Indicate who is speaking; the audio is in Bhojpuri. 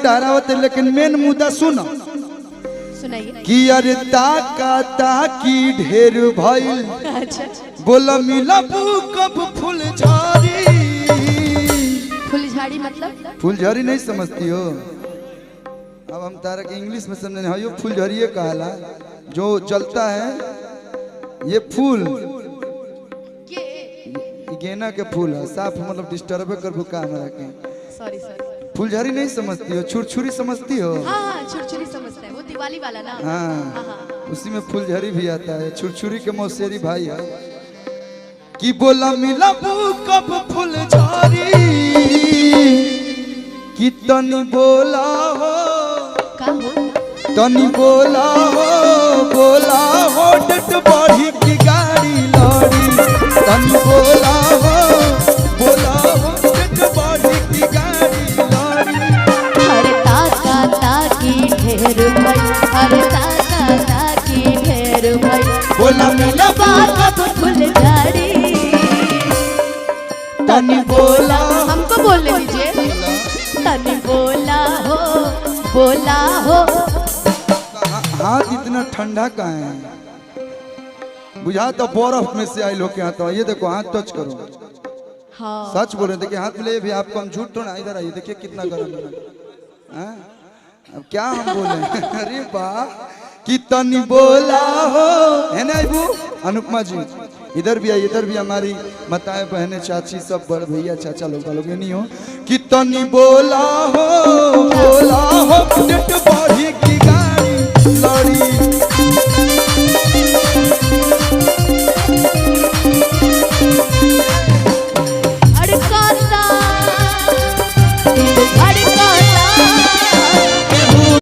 Speaker 1: डरावत है, लेकिन मेन मुद्दा सुनो।
Speaker 2: सुनाइए।
Speaker 1: कि अरे ताका ताकी ढेर भइल।
Speaker 2: अच्छा
Speaker 1: बोला मिला कब फुलझड़ी।
Speaker 2: फुलझड़ी मतलब?
Speaker 1: फुलझड़ी नहीं समझती हो? अब हम तारा के इंग्लिश में समझने हो, फुलझड़ी कहला जो जलता है ये फूल,
Speaker 2: ये
Speaker 1: गेना के फूल है, साफ मतलब डिस्टर्ब कर भूखा हमरा के।
Speaker 2: Sorry sorry.
Speaker 1: फुलझड़ी नहीं समझती हो, छुरछुरी समझती हो?
Speaker 2: हाँ छुरछुरी समझते हैं, वो दिवाली वाला ना।
Speaker 1: हाँ उसी में फुलझड़ी भी आता है, छुरछुरी के मौसेरी भाई है। कि बोला मिला कब फुलझड़ी, कि तनी बोला हो, तनी बोला हो डट बढ़ी की गाड़ी लड़ी। तनी बोला हो डट बढ़ी की गाड़ी लड़ी।
Speaker 2: हर ताका ताकी ढेर भई, हर ताका ताकी ढेर भई।
Speaker 1: बोला मिला
Speaker 2: कब फुलझड़ी।
Speaker 1: तनी बोला,
Speaker 2: हमको बोलने दीजिए। तनी बोला हो, बोला हो।
Speaker 1: हाथ इतना ठंडा का है, बुझा तो बर्फ में से आई लोग के हाथ। ये देखो हाथ टच करो।
Speaker 2: हाँ
Speaker 1: सच बोल रहे, देखिए हाथ ले भी आपको, हम झूठ तो ना। इधर आइए, देखिए कितना गर्म है। अब क्या हम बोले। अरे वाह, कि तनी बोला हो, है ना अबू अनुपमा जी? इधर भी आई, इधर भी हमारी माताएं बहनें चाची सब बड़ भैया चाचा लोग नहीं हो। कि तनी बोला हो